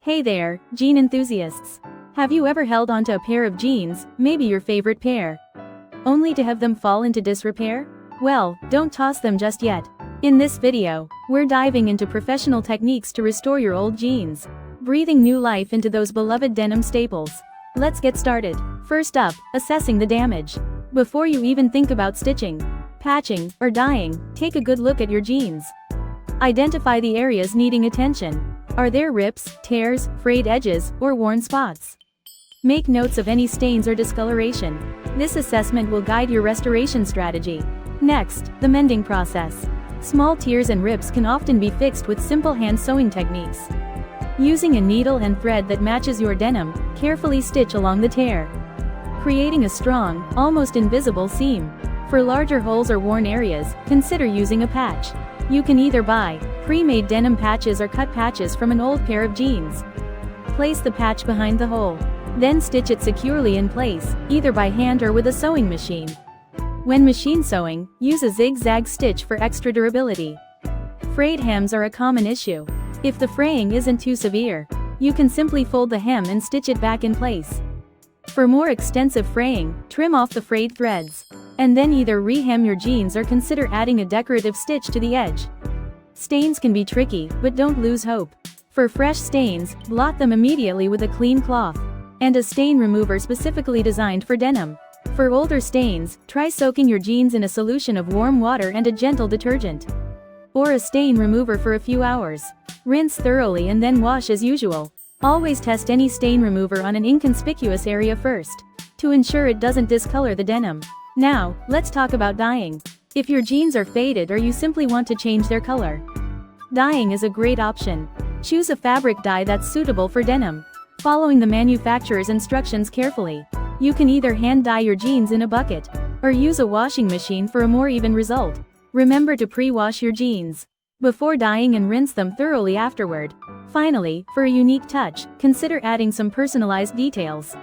Hey there, jean enthusiasts. Have you ever held onto a pair of jeans, maybe your favorite pair, only to have them fall into disrepair? Well, don't toss them just yet. In this video, we're diving into professional techniques to restore your old jeans, breathing new life into those beloved denim staples. Let's get started. First up, assessing the damage. Before you even think about stitching, patching, or dyeing, take a good look at your jeans. Identify the areas needing attention. Are there rips, tears, frayed edges, or worn spots? Make notes of any stains or discoloration. This assessment will guide your restoration strategy. Next, the mending process. Small tears and rips can often be fixed with simple hand sewing techniques. Using a needle and thread that matches your denim, carefully stitch along the tear, creating a strong, almost invisible seam. For larger holes or worn areas, consider using a patch. You can either buy pre-made denim patches or cut patches from an old pair of jeans. Place the patch behind the hole. Then stitch it securely in place, either by hand or with a sewing machine. When machine sewing, use a zigzag stitch for extra durability. Frayed hems are a common issue. If the fraying isn't too severe, you can simply fold the hem and stitch it back in place. For more extensive fraying, trim off the frayed threads, and then either re-hem your jeans or consider adding a decorative stitch to the edge. Stains can be tricky, but don't lose hope. For fresh stains, blot them immediately with a clean cloth and a stain remover specifically designed for denim. For older stains, try soaking your jeans in a solution of warm water and a gentle detergent, or a stain remover for a few hours. Rinse thoroughly and then wash as usual. Always test any stain remover on an inconspicuous area first, to ensure it doesn't discolor the denim. Now, let's talk about dyeing. If your jeans are faded or you simply want to change their color, dyeing is a great option. Choose a fabric dye that's suitable for denim, following the manufacturer's instructions carefully. You can either hand dye your jeans in a bucket, or use a washing machine for a more even result. Remember to pre-wash your jeans before dyeing and rinse them thoroughly afterward. Finally, for a unique touch, consider adding some personalized details.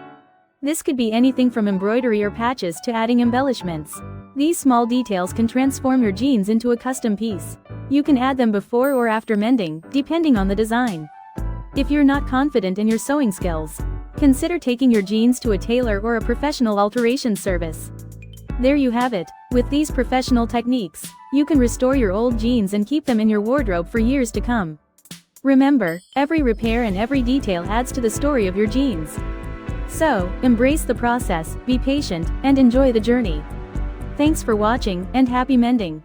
This could be anything from embroidery or patches to adding embellishments. These small details can transform your jeans into a custom piece. You can add them before or after mending, depending on the design. If you're not confident in your sewing skills, consider taking your jeans to a tailor or a professional alteration service. There you have it. With these professional techniques, you can restore your old jeans and keep them in your wardrobe for years to come. Remember, every repair and every detail adds to the story of your jeans. So, embrace the process, be patient, and enjoy the journey. Thanks for watching, and happy mending!